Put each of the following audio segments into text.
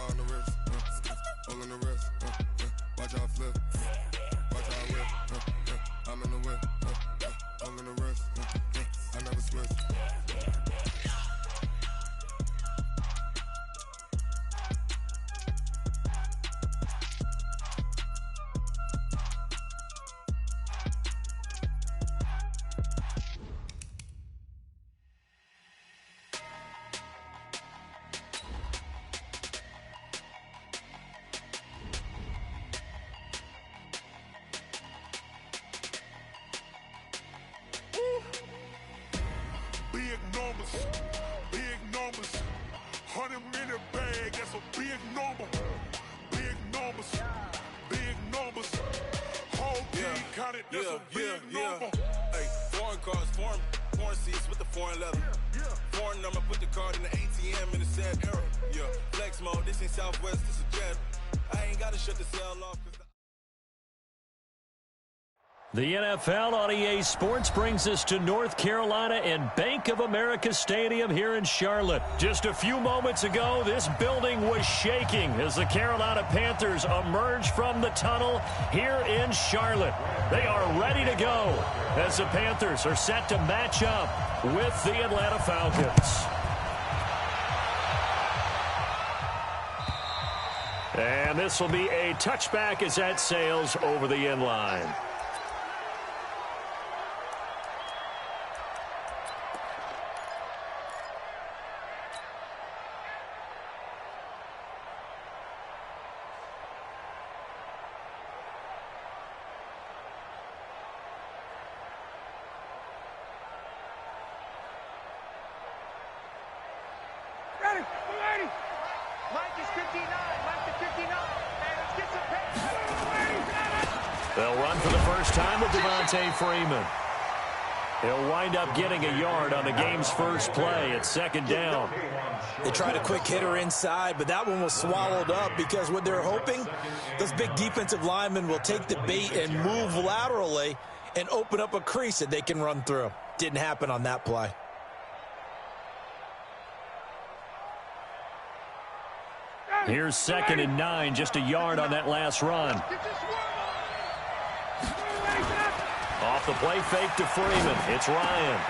on the wrist, all in the wrist, watch how I flip, watch how I whip, I'm in the whip, all in the wrist, I never switch. Big numbers, 100-minute bag, that's a big number. Big numbers, whole team counted, that's a big number. Hey, foreign cars, foreign seats with the foreign leather. Foreign number, put the card in the ATM in the sad era. Yeah, flex mode, this ain't Southwest, this a jet. I ain't gotta shut the cell off. The NFL on EA Sports brings us to North Carolina and Bank of America Stadium here in Charlotte. Just a few moments ago, this building was shaking as the Carolina Panthers emerged from the tunnel here in Charlotte. They are ready to go as the Panthers are set to match up with the Atlanta Falcons. And this will be a touchback as that sails over the end line. They'll run for the first time with Devontae Freeman. He'll wind up getting a yard on the game's first play at second down. They tried a quick hitter inside, but that one was swallowed up because what they're hoping, those big defensive linemen will take the bait and move laterally and open up a crease that they can run through. Didn't happen on that play. Here's 2nd and 9, just a yard on that last run. Off the play fake to Freeman. It's Ryan.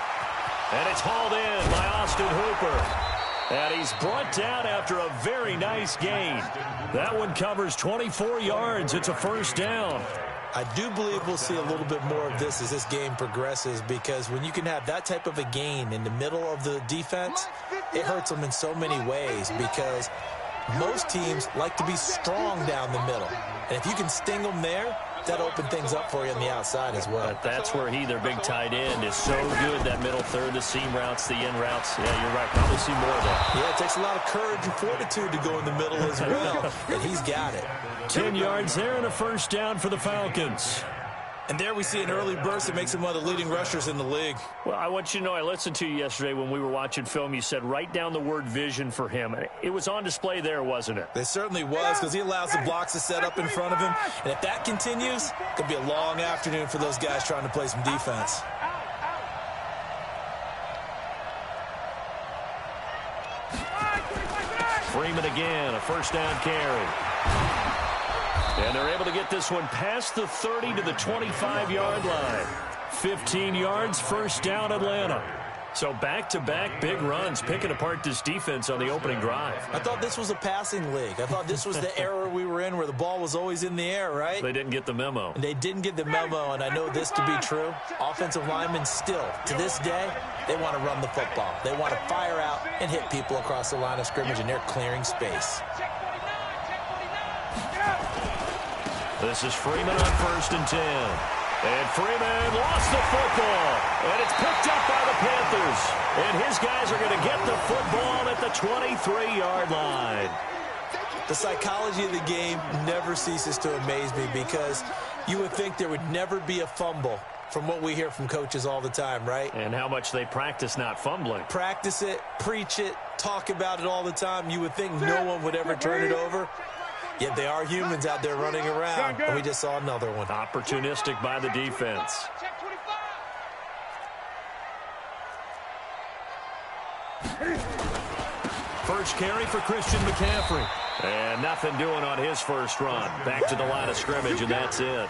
And it's hauled in by Austin Hooper. And he's brought down after a very nice gain. That one covers 24 yards. It's a first down. I do believe we'll see a little bit more of this as this game progresses, because when you can have that type of a gain in the middle of the defense, it hurts them in so many ways, because most teams like to be strong down the middle. And if you can sting them there, that opens things up for you on the outside as well. But that's where their big tight end, is so good, that middle third, the seam routes, the in routes. Yeah, you're right. Probably see more of that. Yeah, it takes a lot of courage and fortitude to go in the middle as well, and he's got it. 10 yards there and a first down for the Falcons. And there we see an early burst that makes him one of the leading rushers in the league. Well, I want you to know, I listened to you yesterday when we were watching film. You said write down the word vision for him. It was on display there, wasn't it? It certainly was, because he allows the blocks to set up in front of him. And if that continues, it could be a long afternoon for those guys trying to play some defense. Freeman again, a first down carry. And they're able to get this one past the 30 to the 25-yard line. 15 yards, first down Atlanta. So back-to-back big runs, picking apart this defense on the opening drive. I thought this was a passing league. I thought this was the era we were in where the ball was always in the air, right? They didn't get the memo. They didn't get the memo, and I know this to be true. Offensive linemen still, to this day, they want to run the football. They want to fire out and hit people across the line of scrimmage, and they're clearing space. This is Freeman on 1st and 10. And Freeman lost the football. And it's picked up by the Panthers. And his guys are going to get the football at the 23-yard line. The psychology of the game never ceases to amaze me, because you would think there would never be a fumble from what we hear from coaches all the time, right? And how much they practice not fumbling. Practice it, preach it, talk about it all the time. You would think no one would ever turn it over. Yet they are humans out there running around, and we just saw another one. Opportunistic by the defense. First carry for Christian McCaffrey. And nothing doing on his first run. Back to the line of scrimmage, and that's it.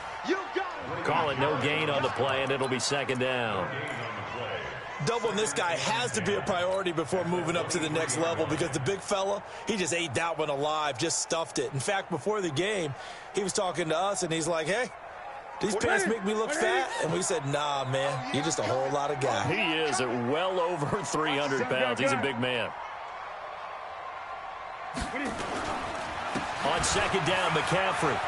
Call it no gain on the play, and it'll be second down. Doubling this guy has to be a priority before moving up to the next level because the big fella, he just ate that one alive, just stuffed it. In fact, before the game, he was talking to us, and he's like, hey, these pants make me look fat? And we said, nah, man, you're just a whole lot of guy. He is at well over 300 pounds. He's a big man. On second down, McCaffrey.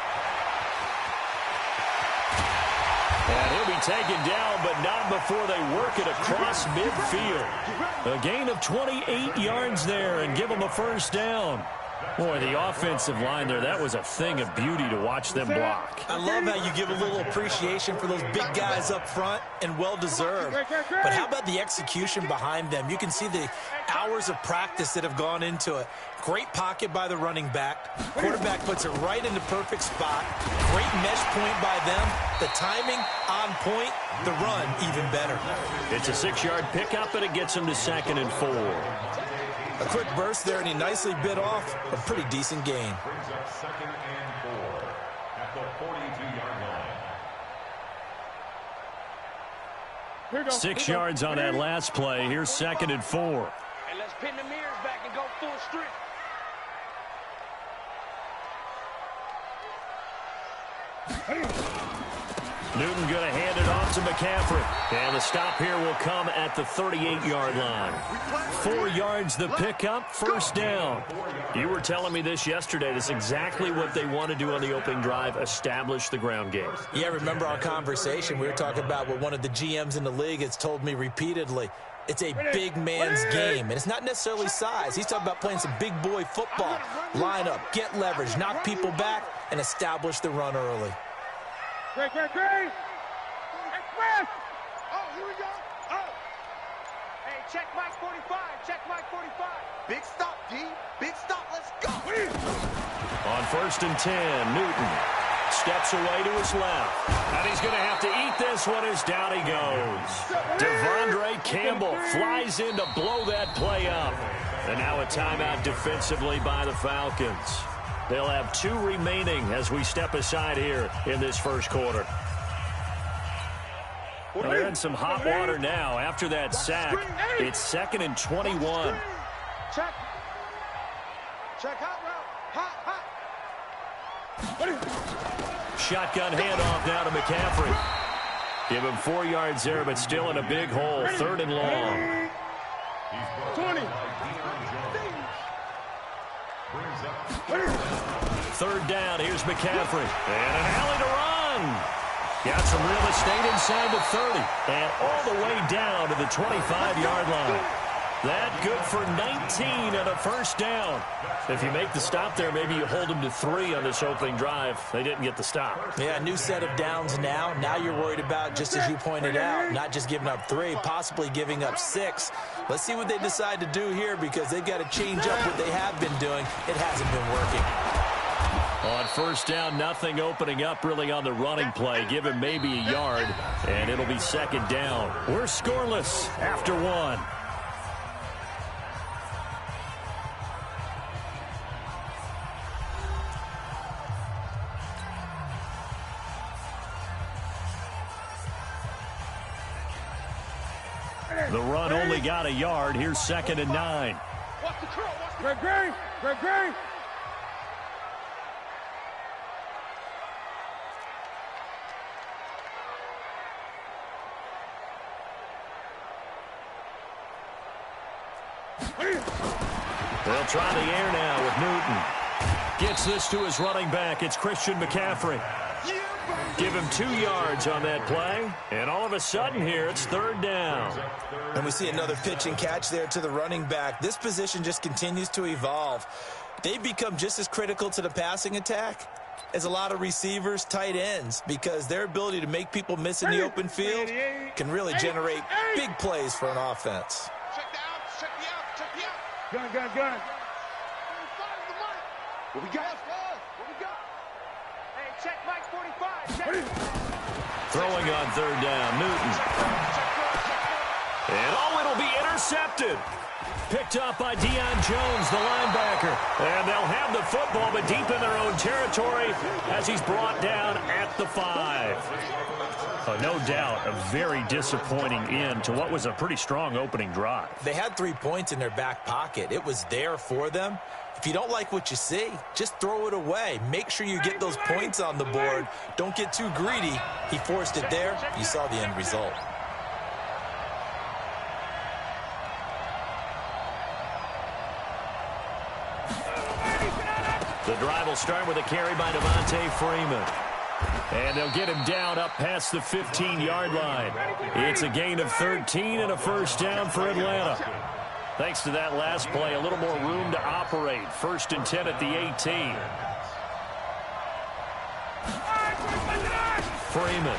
And he'll be taken down, but not before they work it across midfield. A gain of 28 yards there and give them a first down. Boy, the offensive line there, that was a thing of beauty to watch them block. I love how you give a little appreciation for those big guys up front, and well-deserved. But how about the execution behind them? You can see the hours of practice that have gone into it. Great pocket by the running back. Quarterback puts it right in the perfect spot. Great mesh point by them. The timing on point. The run even better. It's a 6-yard pickup, and it gets them to 2nd and 4. A quick burst there, and he nicely bit off a pretty decent gain. 6 yards on that last play. Here's 2nd and 4. And let's pin the mirrors back and go full strength. Newton going to hand it off to McCaffrey. And the stop here will come at the 38-yard line. 4 yards the pickup, first down. You were telling me this yesterday. That's exactly what they want to do on the opening drive, establish the ground game. Yeah, remember our conversation. We were talking about what one of the GMs in the league has told me repeatedly. It's a big man's game, and it's not necessarily size. He's talking about playing some big boy football. Line up, get leverage, knock people back, and establish the run early. Great. Express! Oh, here we go. Oh. Hey, check Mike 45. Check Mike 45. Big stop, D. Big stop. Let's go. On 1st and 10, Newton steps away to his left. And he's going to have to eat this one as down he goes. Devondre Campbell flies in to blow that play up. And now a timeout defensively by the Falcons. They'll have 2 remaining as we step aside here in this first quarter. Well, they're in some hot water now after that sack. It's 2nd and 21. Check hot route. Hot. Shotgun handoff now to McCaffrey. Give him 4 yards there, but still in a big hole. 3rd and long. 20. 3rd down, here's McCaffrey. And an alley to run. Got some real estate inside the 30. And all the way down to the 25-yard line. That good for 19 and a first down. If you make the stop there, maybe you hold them to 3 on this opening drive. They didn't get the stop. Yeah, new set of downs now. Now you're worried about, just as you pointed out, not just giving up 3, possibly giving up 6. Let's see what they decide to do here because they've got to change up what they have been doing. It hasn't been working. On 1st down, nothing opening up really on the running play. Give him maybe a yard, and it'll be 2nd down. We're scoreless after 1. The run only got a yard. Here's 2nd and 9. Watch the curl. Greg. They'll try the air now with Newton. Gets this to his running back. It's Christian McCaffrey. Give him 2 yards on that play. And all of a sudden here, it's 3rd down. And we see another pitch and catch there to the running back. This position just continues to evolve. They've become just as critical to the passing attack as a lot of receivers, tight ends, because their ability to make people miss in the open field can really generate big plays for an offense. Check the out. Gun. What we got? Hey, check Mike 45. Check. Throwing on 3rd down, Newton. And it'll be intercepted. picked off by Deion Jones, the linebacker. And they'll have the football, but deep in their own territory as he's brought down at the 5. No doubt a very disappointing end to what was a pretty strong opening drive. They had 3 points in their back pocket. It was there for them. If you don't like what you see, just throw it away. Make sure you get those points on the board. Don't get too greedy. He forced it there. You saw the end result. The drive will start with a carry by Devontae Freeman. And they'll get him down up past the 15-yard line. It's a gain of 13 and a first down for Atlanta. Thanks to that last play, a little more room to operate. 1st and 10 at the 18. Freeman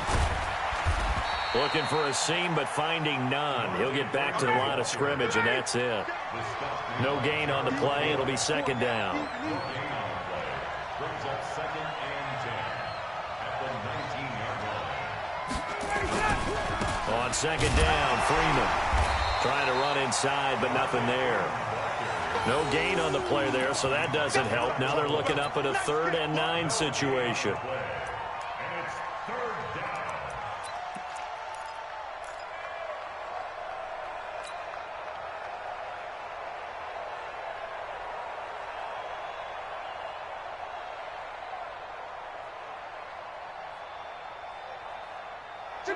looking for a seam, but finding none. He'll get back to the line of scrimmage, and that's it. No gain on the play. It'll be 2nd down. On 2nd down, Freeman trying to run inside, but nothing there. No gain on the play there, so that doesn't help. Now they're looking up at a 3rd and 9 situation.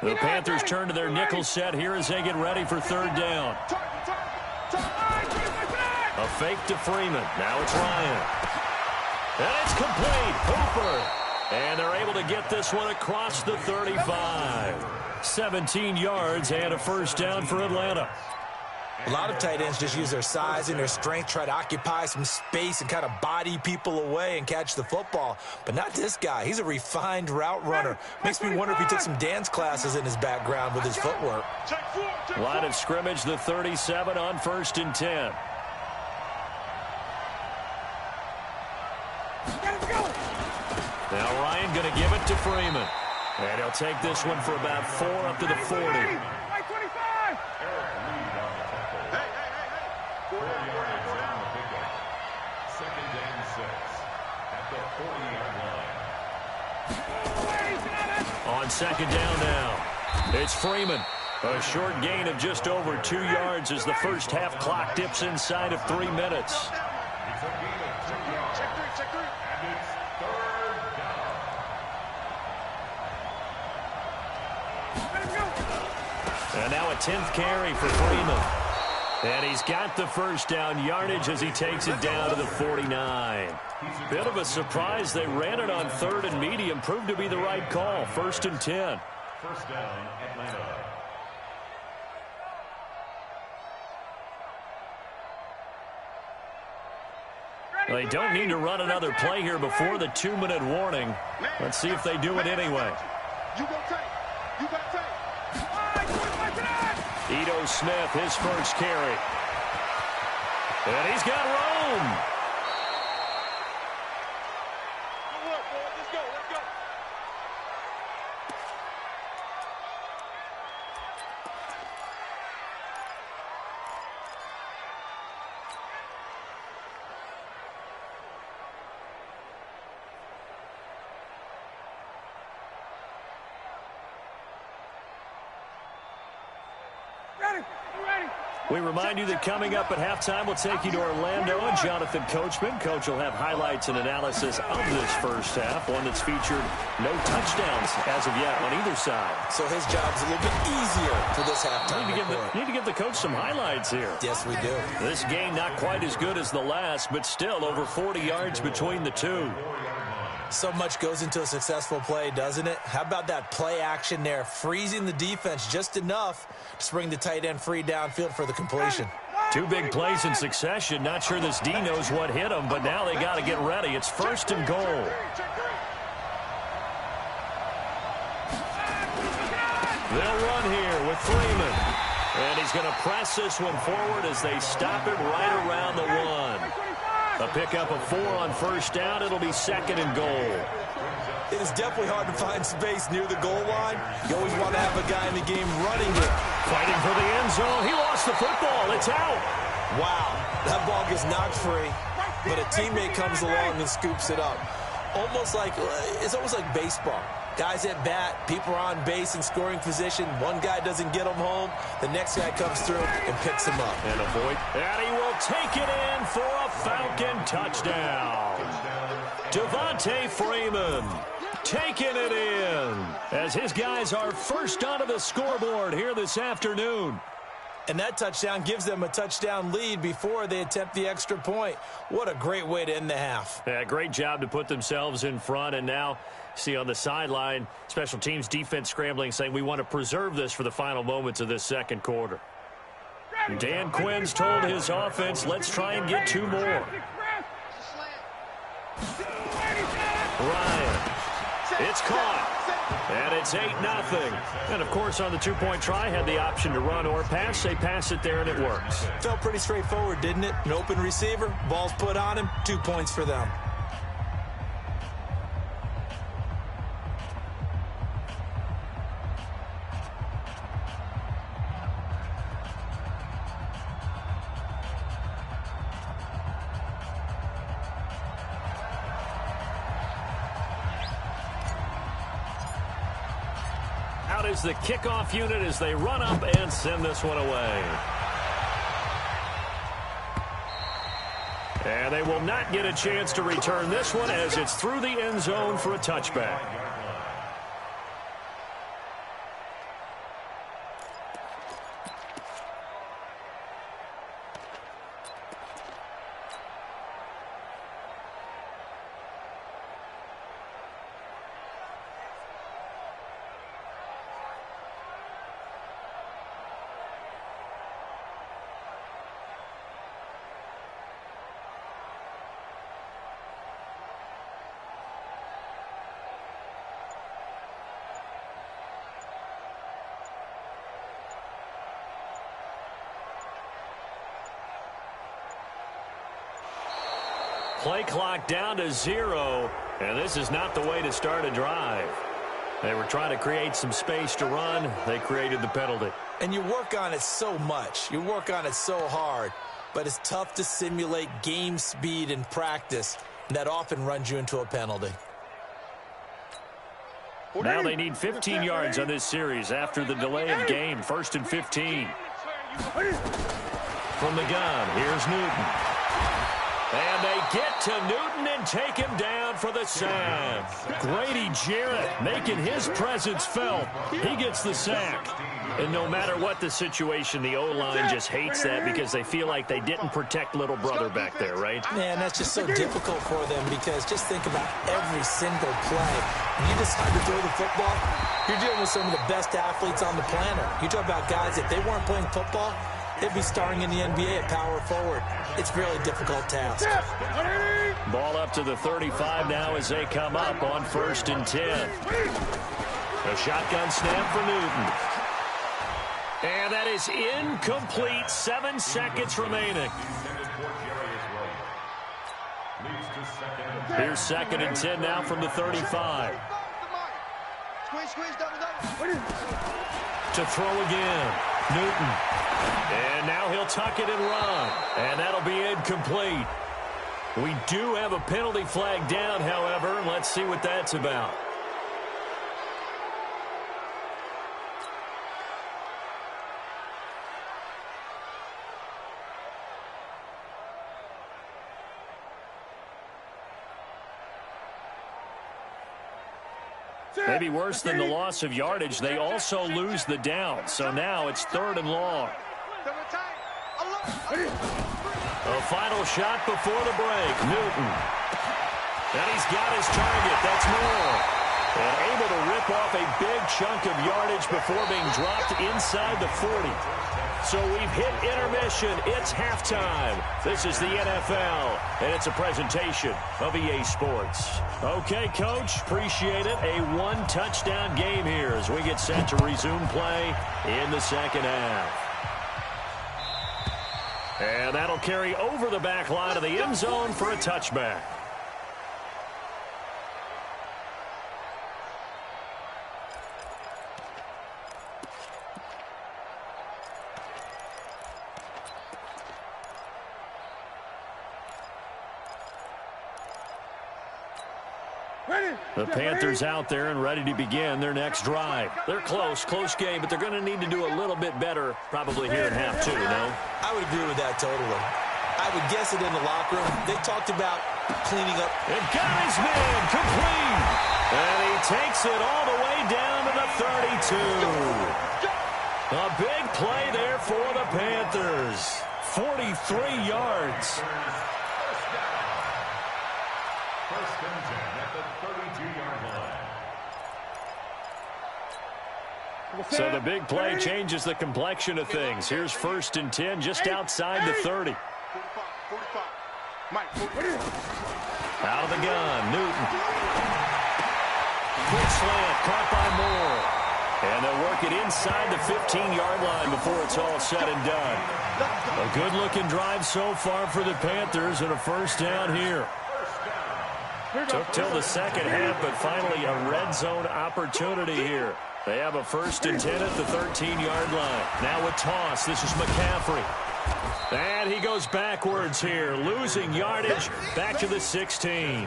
The Panthers turn to their nickel set here as they get ready for 3rd down. A fake to Freeman. Now it's Ryan. And it's complete. Hooper. And they're able to get this one across the 35. 17 yards and a first down for Atlanta. A lot of tight ends just use their size and their strength, try to occupy some space and kind of body people away and catch the football. But not this guy. He's a refined route runner. Makes me wonder if he took some dance classes in his background with his footwork. Line of scrimmage, the 37 on 1st and 10. Now Ryan going to give it to Freeman. And he'll take this one for about 4 up to the 40. On 2nd down now, it's Freeman. A short gain of just over 2 yards as the first half clock dips inside of 3 minutes. And now a 10th carry for Freeman. And he's got the first down yardage as he takes it down to the 49. Bit of a surprise. They ran it on 3rd and medium. Proved to be the right call. 1st and 10. First down, Atlanta. They don't need to run another play here before the 2-minute warning. Let's see if they do it anyway. Ito Smith, his first carry. And he's got Rome. We remind you that coming up at halftime, we'll take you to Orlando and Jonathan Coachman. Coach will have highlights and analysis of this first half, one that's featured no touchdowns as of yet on either side. So his job's a little bit easier for this halftime. Need to give the coach some highlights here. Yes, we do. This game not quite as good as the last, but still over 40 yards between the two. So much goes into a successful play, doesn't it? How about that play action there, freezing the defense just enough to bring the tight end free downfield for the completion. 2 big plays in succession. Not sure this D knows what hit him, but now they got to get ready. It's 1st and goal. They'll run here with Freeman. And he's going to press this one forward as they stop it right around the 1. A pickup of 4 on first down. It'll be 2nd and goal. It is definitely hard to find space near the goal line. You always want to have a guy in the game running it. Fighting for the end zone. He lost the football. It's out. Wow, that ball gets knocked free, but a teammate comes along and scoops it up. It's almost like baseball. Guys at bat, people are on base in scoring position. One guy doesn't get them home. The next guy comes through and picks him up. And he will take it in for a Falcon touchdown. Devontae Freeman taking it in as his guys are first onto the scoreboard here this afternoon. And that touchdown gives them a touchdown lead before they attempt the extra point. What a great way to end the half. Yeah, great job to put themselves in front. And now, see on the sideline, special teams defense scrambling, saying we want to preserve this for the final moments of this second quarter. Dan Quinn's told his offense, let's try and get 2 more. Ryan. It's caught. And it's 8-0. And, of course, on the 2-point try, had the option to run or pass. They pass it there, and it works. Felt pretty straightforward, didn't it? An open receiver, ball's put on him, 2 points for them. Out is the kickoff unit as they run up and send this one away. And they will not get a chance to return this one as it's through the end zone for a touchback. Play clock down to 0, and this is not the way to start a drive. They were trying to create some space to run. They created the penalty. And you work on it so much. You work on it so hard. But it's tough to simulate game speed in practice. And that often runs you into a penalty. Now they need 15 yards on this series after the delay of game. 1st and 15. From the gun, here's Newton. And they get to Newton and take him down for the sack. Grady Jarrett making his presence felt. He gets the sack. And no matter what the situation, the O-line just hates that because they feel like they didn't protect little brother back there, right? Man, that's just so difficult for them because just think about every single play. When you decide to throw the football, you're dealing with some of the best athletes on the planet. You talk about guys, if they weren't playing football, they'd be starring in the NBA at power forward. It's a really difficult task. Ball up to the 35 now as they come up on 1st and 10. A shotgun snap for Newton. And that is incomplete. 7 seconds remaining. Here's 2nd and 10 now from the 35. To throw again. Newton. And now he'll tuck it and run. And that'll be incomplete. We do have a penalty flag down, however. Let's see what that's about. Maybe worse than the loss of yardage, they also lose the down. So now it's 3rd and long. A final shot before the break. Newton. And he's got his target. That's more. And able to rip off a big chunk of yardage before being dropped inside the 40. So we've hit intermission. It's halftime. This is the NFL, and it's a presentation of EA Sports. Okay, Coach, appreciate it. A 1-touchdown game here as we get set to resume play in the second half. And that'll carry over the back line of the end zone for a touchback. The Panthers out there and ready to begin their next drive. They're close game, but they're going to need to do a little bit better probably here in half two, no? I would agree with that totally. I would guess it in the locker room. They talked about cleaning up. And got his man complete. And he takes it all the way down to the 32. A big play there for the Panthers. 43 yards. First and 10 at the 32-yard line. So the big play changes the complexion of things. Here's 1st and 10 just outside the 30. 45. Mike, 45. Out of the gun, Newton. Quick slant, caught by Moore. And they'll work it inside the 15-yard line before it's all said and done. A good-looking drive so far for the Panthers and a first down here. Took till the second half, but finally a red zone opportunity here. They have a 1st and 10 at the 13-yard line. Now a toss. This is McCaffrey. And he goes backwards here, losing yardage back to the 16.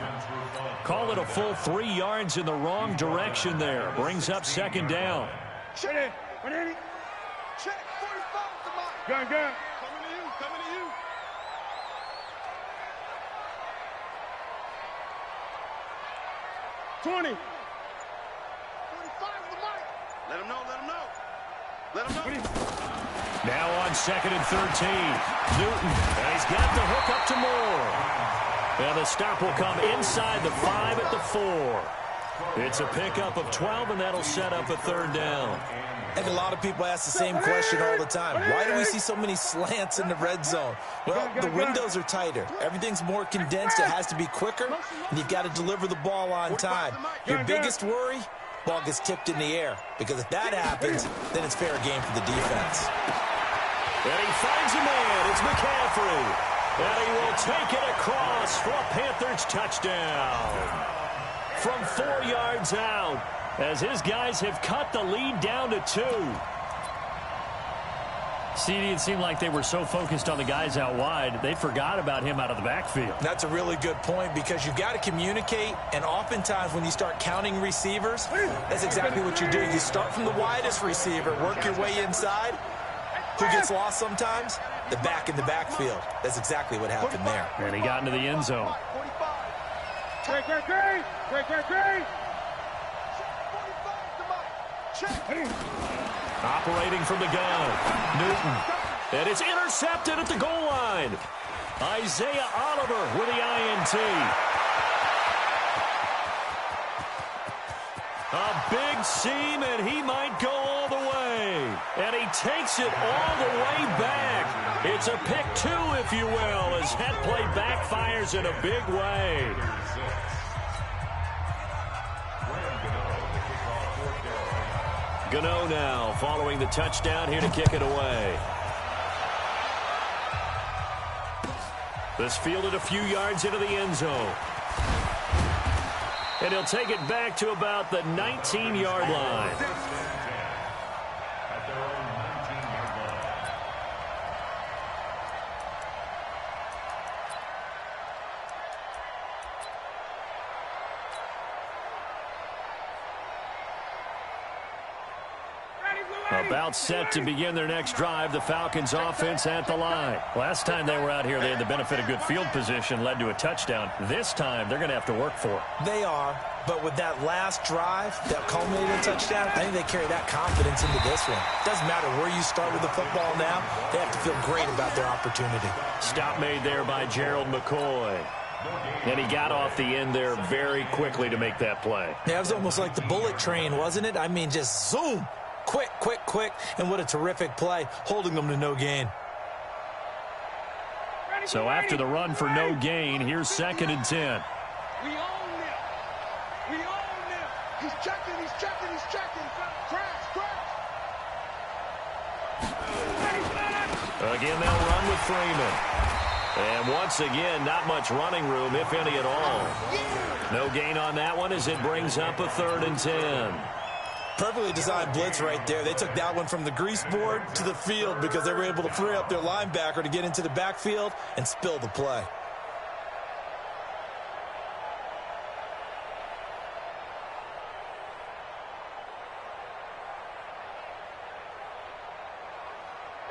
Call it a full 3 yards in the wrong direction there. Brings up 2nd down. Check it. Check. 45 to Mike. Gun. Coming to you. 20. 45 to Mike. Let him know. Now on 2nd and 13. Newton. And he's got the hook up to Moore. And the stop will come inside the 5 at the 4. It's a pickup of 12, and that'll set up a 3rd down. And a lot of people ask the same question all the time. Why do we see so many slants in the red zone? Well, the windows are tighter. Everything's more condensed. It has to be quicker, and you've got to deliver the ball on time. Your biggest worry? Ball gets tipped in the air. Because if that happens, then it's fair game for the defense. And he finds a man. It's McCaffrey. And he will take it across for a Panthers touchdown. From 4 yards out, as his guys have cut the lead down to 2. CD, it seemed like they were so focused on the guys out wide, they forgot about him out of the backfield. That's a really good point because you've got to communicate, and oftentimes when you start counting receivers, that's exactly what you do. You start from the widest receiver, work your way inside. Who gets lost sometimes? The back in the backfield. That's exactly what happened there. And he got into the end zone. 45. Great. Operating from the gun, Newton. And it's intercepted at the goal line. Isaiah Oliver with the INT. A big seam, and he might go all the way. And he takes it all the way back. It's a pick 2, if you will, as that play backfires in a big way. Gano now following the touchdown here to kick it away. This fielded a few yards into the end zone. And he'll take it back to about the 19-yard line. At their own 19-yard line. About set to begin their next drive, the Falcons offense at the line. Last time they were out here, they had the benefit of good field position, led to a touchdown. This time, they're going to have to work for it. They are, but with that last drive that culminated in a touchdown, I think they carry that confidence into this one. Doesn't matter where you start with the football now, they have to feel great about their opportunity. Stop made there by Gerald McCoy. And he got off the end there very quickly to make that play. Yeah, it was almost like the bullet train, wasn't it? I mean, just zoom. Quick, and what a terrific play, holding them to no gain. So after the run for no gain, here's 2nd and 10. We own them. He's checking. Crash. Again, they'll run with Freeman. And once again, not much running room, if any at all. No gain on that one as it brings up a 3rd and 10. Perfectly designed blitz right there. They took that one from the grease board to the field because they were able to free up their linebacker to get into the backfield and spill the play.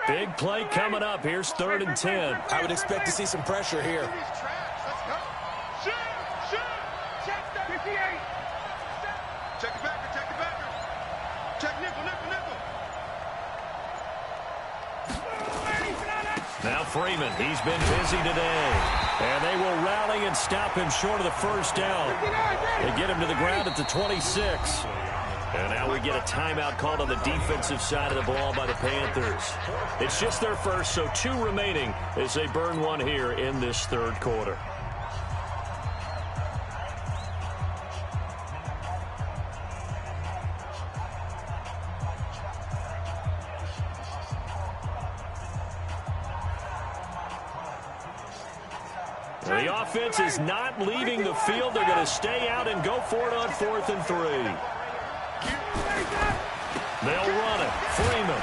Big play coming up. Here's 3rd and 10. I would expect to see some pressure here. Shoot! Check the 58! Check the backer, check the backer. Check nickel. Now Freeman, he's been busy today. And they will rally and stop him short of the first down. They get him to the ground at the 26. And now we get a timeout called on the defensive side of the ball by the Panthers. It's just their first, so 2 remaining as they burn one here in this 3rd quarter. The offense is not leaving the field. They're going to stay out and go for it on 4th and 3. They'll run it. Freeman.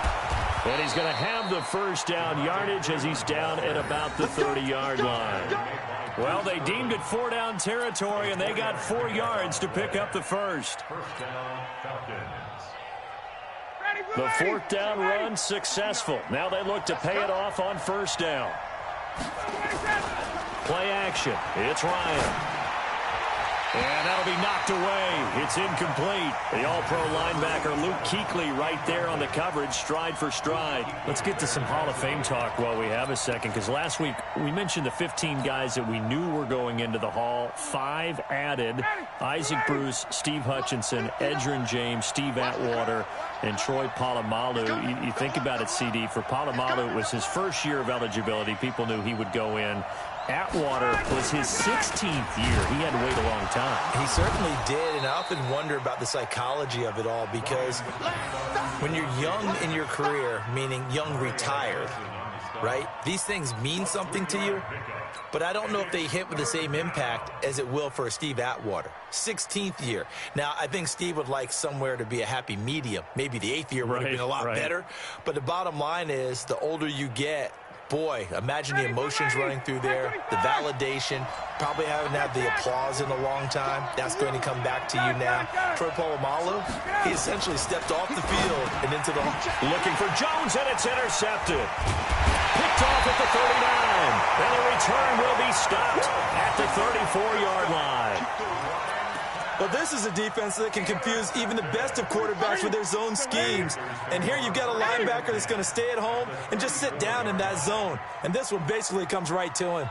And he's going to have the first down yardage as he's down at about the 30-yard line. Well, they deemed it 4-down territory, and they got 4 yards to pick up the first. The 4th down run successful. Now they look to pay it off on 1st down. Play action. It's Ryan. And that'll be knocked away. It's incomplete. The all-pro linebacker Luke Kuechly right there on the coverage, stride for stride. Let's get to some Hall of Fame talk while we have a second, because last week we mentioned the 15 guys that we knew were going into the Hall. 5 added: Isaac Bruce, Steve Hutchinson, Edgerrin James, Steve Atwater, and Troy Polamalu. You think about it, CD. For Polamalu, it was his first year of eligibility. People knew he would go in. Atwater was his 16th year. He had to wait a long time. He certainly did, and I often wonder about the psychology of it all, because when you're young in your career, meaning young retired, right, these things mean something to you, but I don't know if they hit with the same impact as it will for Steve Atwater. 16th year. Now, I think Steve would like somewhere to be a happy medium. Maybe the 8th year would have been a lot better, but the bottom line is the older you get, boy, imagine the emotions running through there, the validation, probably haven't had the applause in a long time. That's going to come back to you now. Troy Polamalu, he essentially stepped off the field and into the... Looking for Jones, and it's intercepted. Picked off at the 39. And the return will be stopped at the 34-yard line. Well, this is a defense that can confuse even the best of quarterbacks with their zone schemes. And here you've got a linebacker that's going to stay at home and just sit down in that zone. And this one basically comes right to him.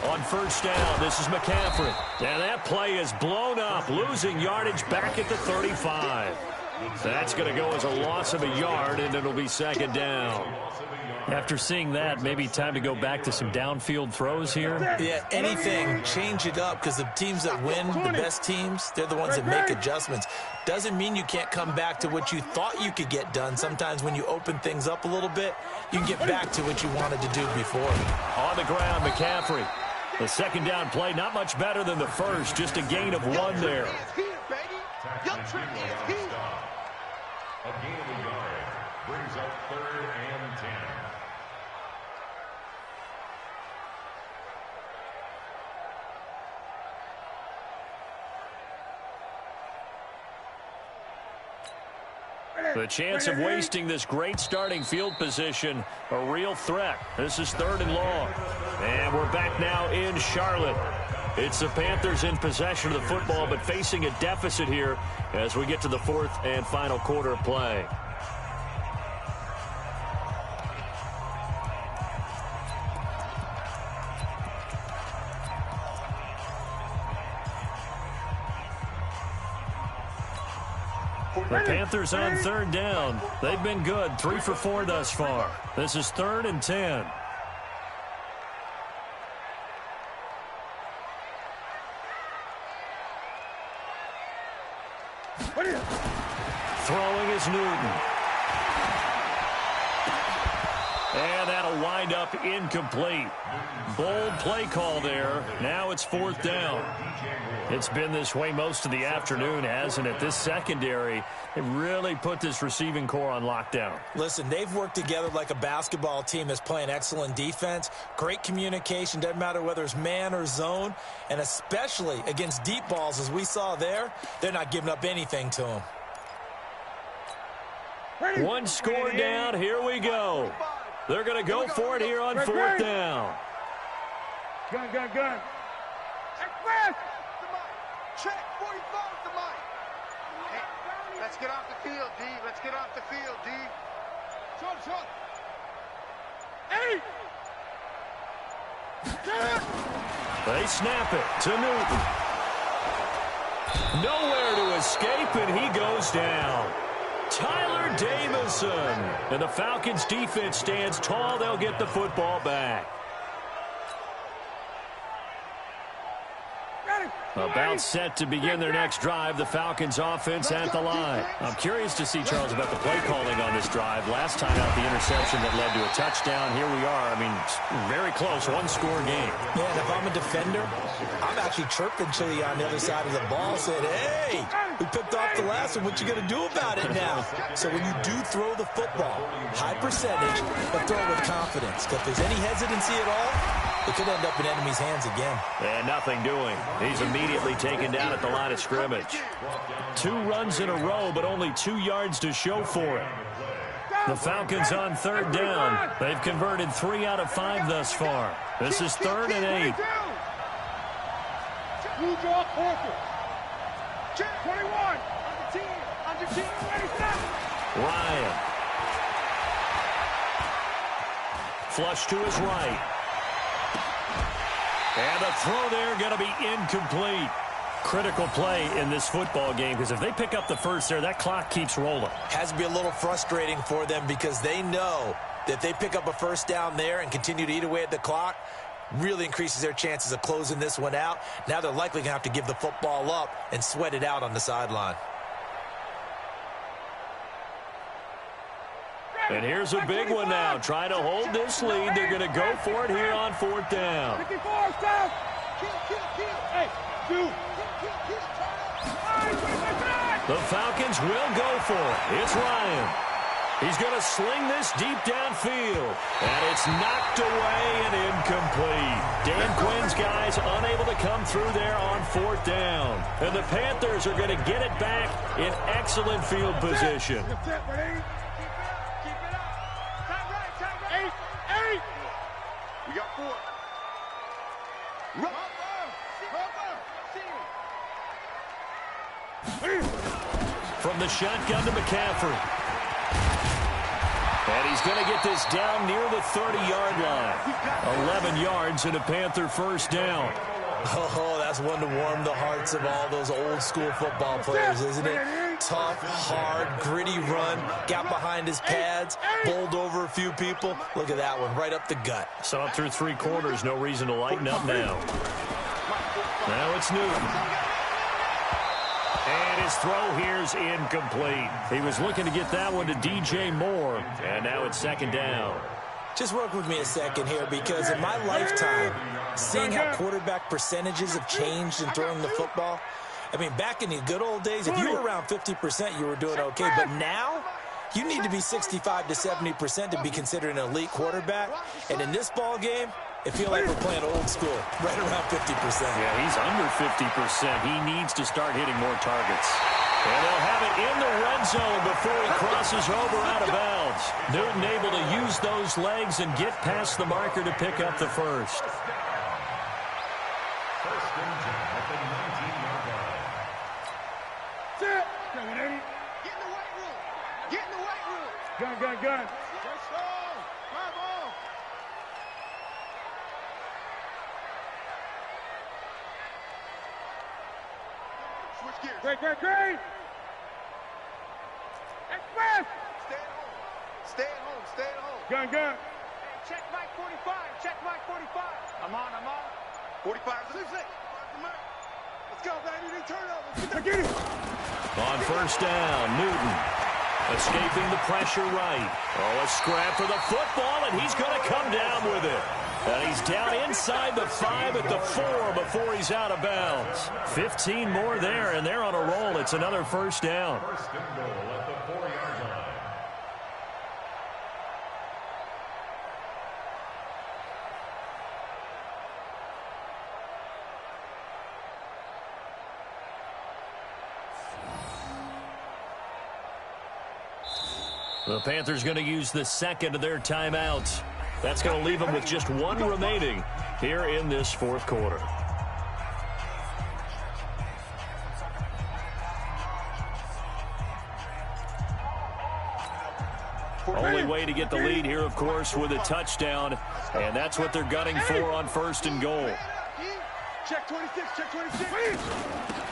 On 1st down, this is McCaffrey. And that play is blown up, losing yardage back at the 35. That's going to go as a loss of a yard, and it'll be 2nd down. After seeing that, maybe time to go back to some downfield throws here. Yeah, anything. Change it up, because the teams that win, the best teams, they're the ones that make adjustments. Doesn't mean you can't come back to what you thought you could get done. Sometimes when you open things up a little bit, you can get back to what you wanted to do before. On the ground, McCaffrey. The 2nd down play, not much better than the first, just a gain of 1 there. A gain of a yard brings up 3rd and 10. The chance of wasting this great starting field position, a real threat. This is 3rd and long. And we're back now in Charlotte. It's the Panthers in possession of the football, but facing a deficit here as we get to the 4th and final quarter of play. The Panthers on 3rd down. They've been good, 3 for 4 thus far. This is 3rd and 10. Throwing is Newton. And that'll wind up incomplete. Bold play call there. Now it's 4th down. It's been this way most of the afternoon, hasn't it? This secondary, it really put this receiving core on lockdown. Listen, they've worked together like a basketball team that's playing excellent defense. Great communication, doesn't matter whether it's man or zone. And especially against deep balls, as we saw there, they're not giving up anything to them. One score down, here we go. They're going to go for it here on 4th down. Gun. Express! Check 45 to Mike. Hey, let's get off the field, D. Let's get off the field, D. Short. 8. They snap it to Newton. Nowhere to escape, and he goes down. Tyler Davison. And the Falcons defense stands tall. They'll get the football back. About set to begin their next drive. The Falcons offense at the line. I'm curious to see, Charles, about the play calling on this drive. Last time out, the interception that led to a touchdown. Here we are. I mean, very close, one-score game. Man, if I'm a defender, I'm actually chirping to you on the other side of the ball, saying, hey, we picked off the last one. What you going to do about it now? So when you do throw the football, high percentage, but throw it with confidence. Because if there's any hesitancy at all, it could end up in enemy's hands again. And nothing doing. He's immediately taken down at the line of scrimmage. 2 runs in a row, but only 2 yards to show for it. The Falcons on 3rd down. They've converted 3 out of 5 thus far. This is 3rd and 8. Blue draw quarter. 21. Under team. Ready, stop. Ryan. Flush to his right. And the throw there going to be incomplete. Critical play in this football game, because if they pick up the first there, that clock keeps rolling. Has to be a little frustrating for them because they know that if they pick up a first down there and continue to eat away at the clock, really increases their chances of closing this one out. Now they're likely going to have to give the football up and sweat it out on the sideline. And here's a big one now. Trying to hold this lead. They're going to go for it here on 4th down. 54, stop. Kill. Hey, 2. The Falcons will go for it. It's Ryan. He's going to sling this deep downfield. And it's knocked away and incomplete. Dan Quinn's guys unable to come through there on 4th down. And the Panthers are going to get it back in excellent field position. We got 4. From the shotgun to McCaffrey. And he's going to get this down near the 30-yard line. 11 yards and a Panther first down. Oh, that's one to warm the hearts of all those old-school football players, isn't it? Tough, hard, gritty run, got behind his pads, bowled over a few people. Look at that one, right up the gut. So up through 3 quarters, no reason to lighten up now. Now it's Newton. And his throw here's incomplete. He was looking to get that one to DJ Moore, and now it's 2nd down. Just work with me a second here, because in my lifetime, seeing how quarterback percentages have changed in throwing the football, I mean, back in the good old days, if you were around 50%, you were doing okay. But now, you need to be 65 to 70% to be considered an elite quarterback. And in this ball game, it feels like we're playing old school, right around 50%. Yeah, he's under 50%. He needs to start hitting more targets. And they'll have it in the red zone before he crosses over out of bounds. Newton able to use those legs and get past the marker to pick up the first. First and 10 at the 19-yard line. Get in the weight room. Get in the weight room. Gun. Just on. Drive on. Switch gears. Great. Express. Stay at home. Gun. Hey, check Mike 45. I'm on. 45 to 6. Let's go, baby. Turnovers. Get it. On first down, Newton. Escaping the pressure right. Oh, a scrap for the football, and he's going to come down with it. And he's down inside the 5 at the 4 before he's out of bounds. 15 more there, and they're on a roll. It's another first down. First and goal at the 4-yard line. The Panthers going to use the second of their timeouts. That's going to leave them with just one remaining here in this fourth quarter. Only way to get the lead here, of course, with a touchdown, and that's what they're gunning for on first and goal. Check 26, check 26.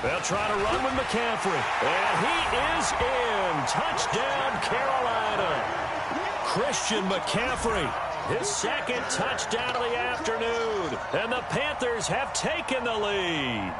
They'll try to run with McCaffrey, and he is in. Touchdown, Carolina. Christian McCaffrey, his second touchdown of the afternoon, and the Panthers have taken the lead.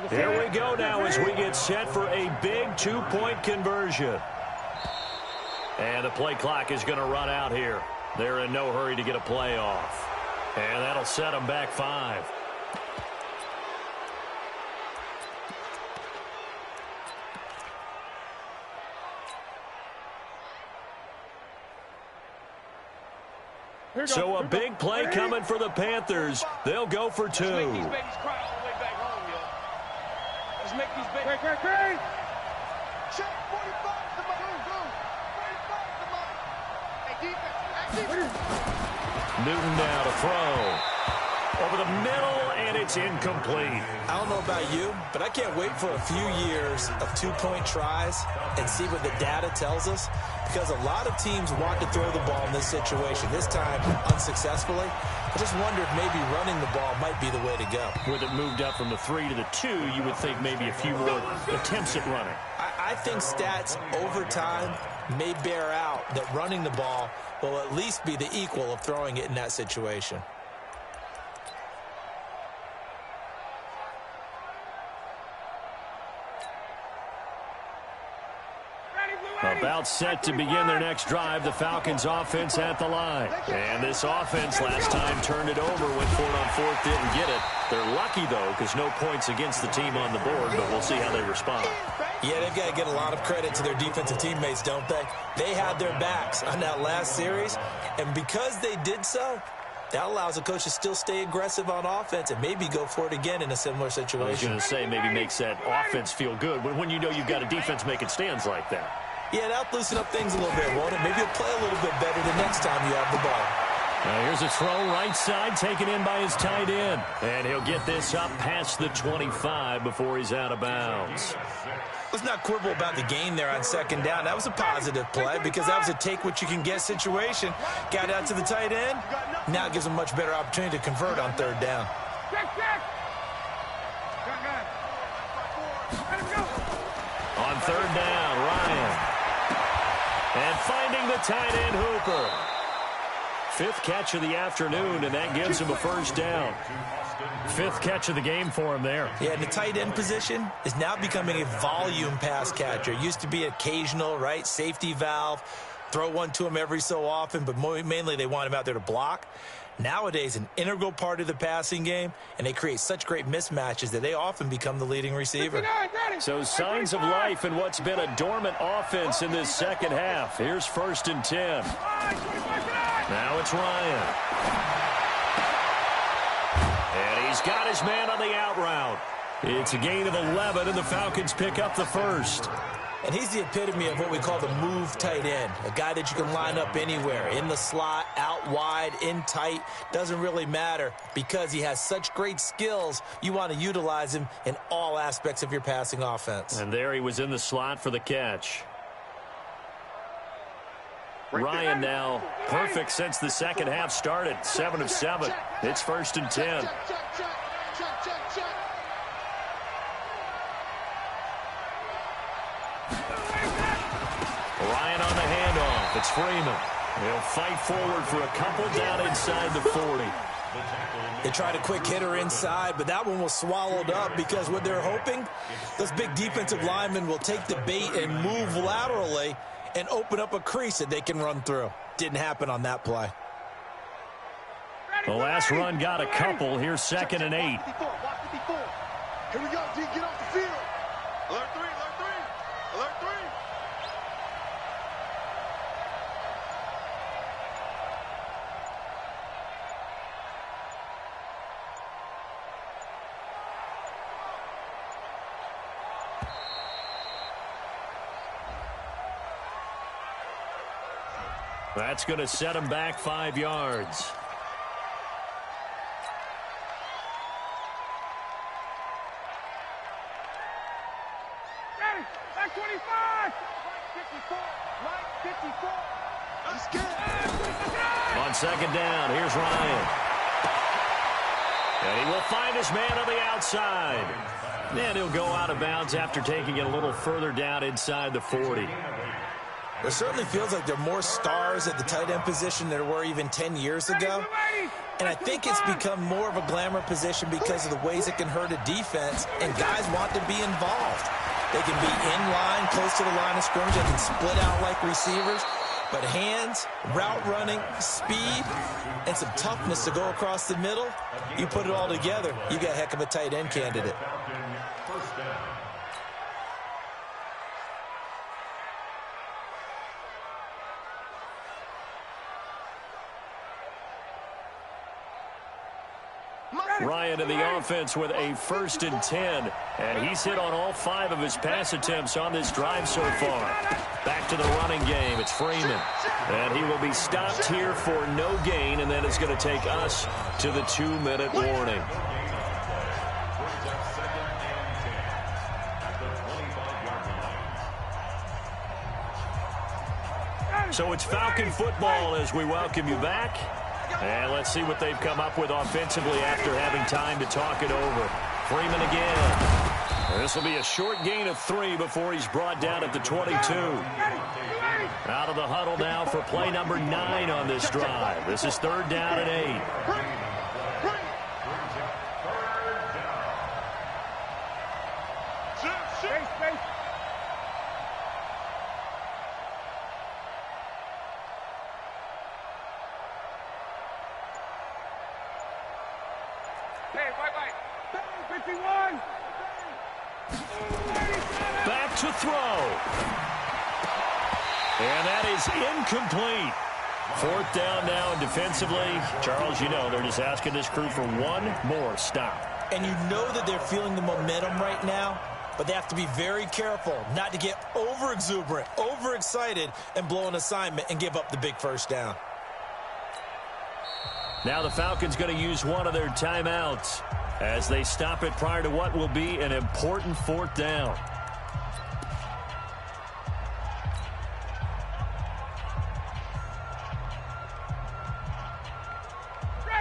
Here we go now as we get set for a big two-point conversion. And the play clock is going to run out here. They're in no hurry to get a play off. And that'll set them back 5. So a big play coming for the Panthers. They'll go for 2. Let's make these babies cry all the way back home, yo. Let's make these babies cry. Check 45 to my go. 45 to my. Hey, defense. Newton now to throw. Over the middle, and it's incomplete. I don't know about you, but I can't wait for a few years of two-point tries and see what the data tells us, because a lot of teams want to throw the ball in this situation, this time unsuccessfully. I just wonder if maybe running the ball might be the way to go. With it moved up from the 3 to the 2, you would think maybe a few more attempts at running. I think stats over time may bear out that running the ball will at least be the equal of throwing it in that situation. About set to begin their next drive, the Falcons offense at the line. And this offense last time turned it over, went for it on 4th, didn't get it. They're lucky, though, because no points against the team on the board, but we'll see how they respond. Yeah, they've got to get a lot of credit to their defensive teammates, don't they? They had their backs on that last series, and because they did so, that allows the coach to still stay aggressive on offense and maybe go for it again in a similar situation. I was going to say maybe makes that offense feel good when you know you've got a defense making stands like that. Yeah, that'll loosen up things a little bit, won't it? Maybe you'll play a little bit better the next time you have the ball. Now here's a throw right side taken in by his tight end. And he'll get this up past the 25 before he's out of bounds. Let's not quibble about the gain there on second down. That was a positive play because that was a take-what-you-can-get situation. Got out to the tight end. Now it gives him a much better opportunity to convert on third down. On third down, Ryan. And finding the tight end, Hooper. 5th catch of the afternoon, and that gives him a first down. 5th catch of the game for him there. Yeah, and the tight end position is now becoming a volume pass catcher. It used to be occasional, right? Safety valve. Throw one to him every so often, but mainly they want him out there to block. Nowadays, an integral part of the passing game, and they create such great mismatches that they often become the leading receiver. So signs of life in what's been a dormant offense in this second half. Here's 1st and 10. Now it's Ryan. And he's got his man on the out route. It's a gain of 11, and the Falcons pick up the first. And he's the epitome of what we call the move tight end, a guy that you can line up anywhere, in the slot, out wide, in tight, doesn't really matter because he has such great skills. You want to utilize him in all aspects of your passing offense. And there he was in the slot for the catch. Ryan now perfect since the second half started. 7 of 7. It's 1st and 10. Ryan on the handoff. It's Freeman. He'll fight forward for a couple down inside the 40. They tried a quick hitter inside, but that one was swallowed up because what they're hoping, those big defensive linemen will take the bait and move laterally and open up a crease that they can run through. Didn't happen on that play. The last run got a couple. Here's 2nd and 8. Here we go, D. Get off the field. Alert 3, alert 3. Alert 3. That's going to set him back 5 yards. Back 25. 54. Right 54. Let's get it. On 2nd down, here's Ryan. And he will find his man on the outside. And he'll go out of bounds after taking it a little further down inside the 40. It certainly feels like there are more stars at the tight end position than there were even 10 years ago. And I think it's become more of a glamour position because of the ways it can hurt a defense, and guys want to be involved. They can be in line, close to the line of scrimmage. They can split out like receivers. But hands, route running, speed, and some toughness to go across the middle, you put it all together, you got a heck of a tight end candidate. Ryan in the offense with a 1st and 10. And he's hit on all 5 of his pass attempts on this drive so far. Back to the running game. It's Freeman. And he will be stopped here for no gain. And then it's going to take us to the 2-minute warning. So it's Falcon football as we welcome you back. And let's see what they've come up with offensively after having time to talk it over. Freeman again. This will be a short gain of 3 before he's brought down at the 22. Out of the huddle now for play number 9 on this drive. This is 3rd down and 8. Back to throw. And that is incomplete. 4th down now, and defensively, Charles, you know, they're just asking this crew for one more stop. And you know that they're feeling the momentum right now, but they have to be very careful not to get over-exuberant, overexcited, and blow an assignment and give up the big 1st down. Now the Falcons going to use one of their timeouts as they stop it prior to what will be an important 4th down.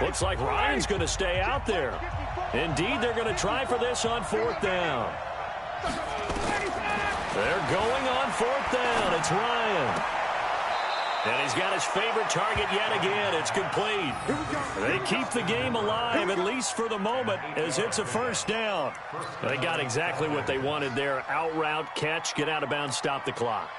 Looks like Ryan's going to stay out there. Indeed, they're going to try for this on 4th down. They're going on 4th down. It's Ryan. And he's got his favorite target yet again. It's complete. They keep the game alive, at least for the moment, as it's a 1st down. They got exactly what they wanted there. Out route, catch, get out of bounds, stop the clock.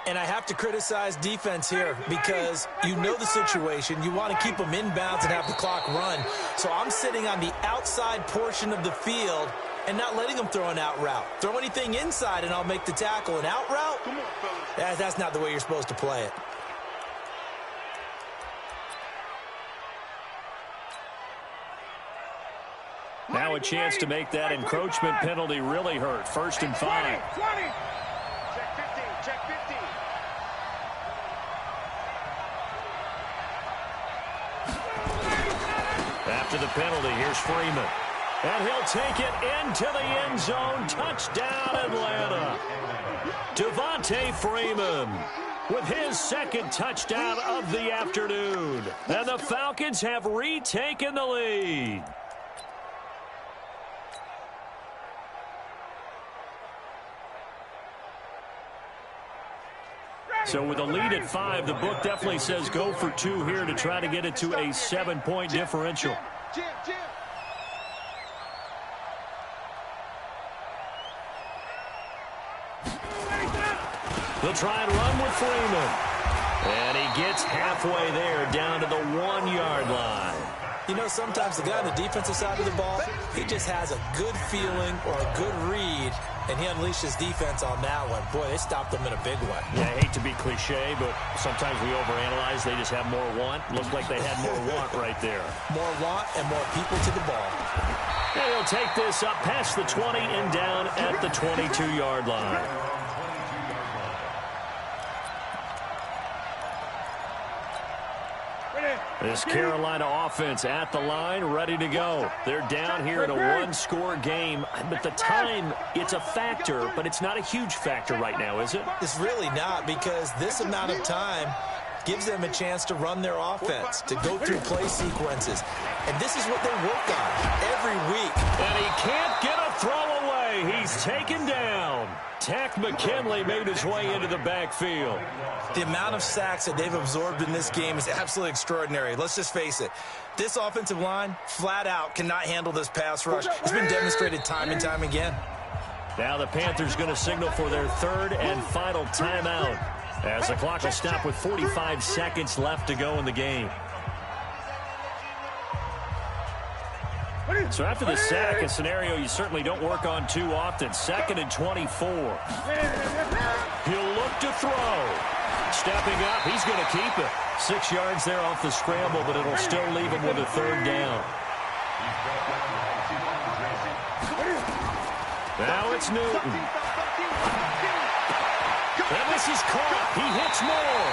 And I have to criticize defense here because you know the situation. You want to keep them in bounds and have the clock run. So I'm sitting on the outside portion of the field and not letting them throw an out route. Throw anything inside and I'll make the tackle. An out route? That's not the way you're supposed to play it. Now a chance to make that encroachment penalty really hurt. 1st and 5. 20. Check 15. Check 15. After the penalty, here's Freeman. And he'll take it into the end zone. Touchdown, Atlanta. Devontae Freeman. with his second touchdown of the afternoon. And the Falcons have retaken the lead. So with a lead at 5, the book definitely says go for 2 here to try to get it to a 7-point differential. They'll try and run with Freeman. And he gets halfway there down to the 1-yard line. You know, sometimes the guy on the defensive side of the ball, he just has a good feeling or a good read, and he unleashed his defense on that one. Boy, they stopped him in a big one. Yeah, I hate to be cliche, but sometimes we overanalyze. They just have more want. Looked like they had more want right there. More want and more people to the ball. And he'll take this up past the 20 and down at the 22-yard line. This Carolina offense at the line, ready to go. They're down here in a 1-score game, but the time, it's a factor, but it's not a huge factor right now, is it? It's really not, because this amount of time gives them a chance to run their offense, to go through play sequences. And this is what they work on every week. And he can't get a throw away. He's taken down. Tack McKinley made his way into the backfield. The amount of sacks that they've absorbed in this game is absolutely extraordinary. Let's just face it. This offensive line, flat out, cannot handle this pass rush. It's been demonstrated time and time again. Now the Panthers going to signal for their 3rd and final timeout, as the clock will stop with 45 seconds left to go in the game. So after the sack, a scenario you certainly don't work on too often. 2nd and 24. He'll look to throw. Stepping up, he's going to keep it. 6 yards there off the scramble, but it'll still leave him with a 3rd down. Now it's Newton. And this is caught. He hits more.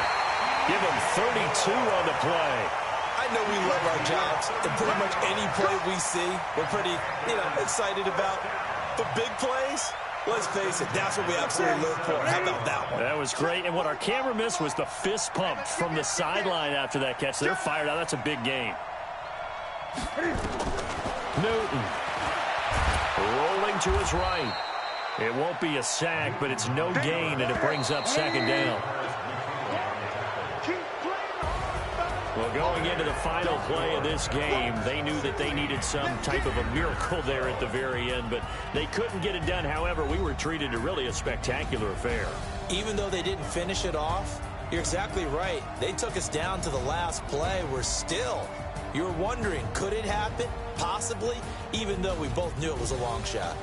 Give him 32 on the play. I know we love our jobs, and pretty much any play we see, we're pretty, excited about. But big plays, let's face it, that's what we absolutely live for. How about that one? That was great, and what our camera missed was the fist pump from the sideline after that catch. They're fired out. That's a big game. Newton rolling to his right. It won't be a sack, but it's no gain, and it brings up 2nd down. Well, going into the final play of this game, they knew that they needed some type of a miracle there at the very end, but they couldn't get it done. However, we were treated to really a spectacular affair. Even though they didn't finish it off, you're exactly right. They took us down to the last play. You're wondering, could it happen? Possibly, even though we both knew it was a long shot.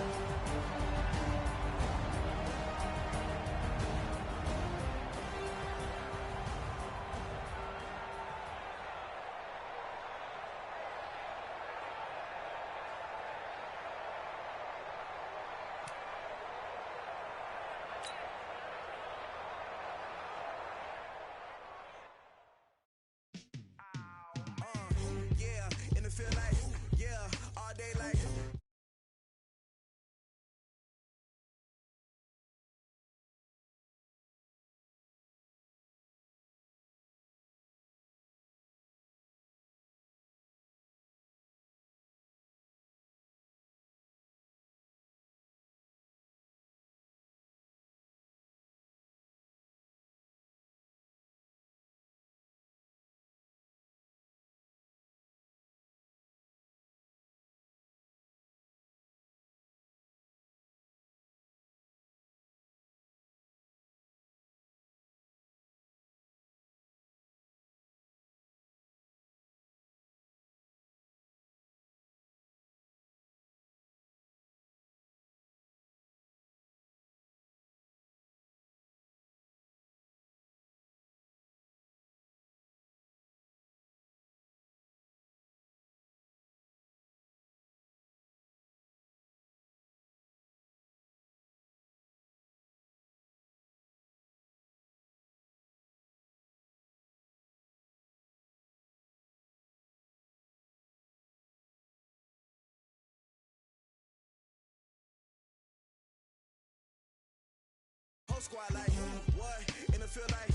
Squad like what in the field like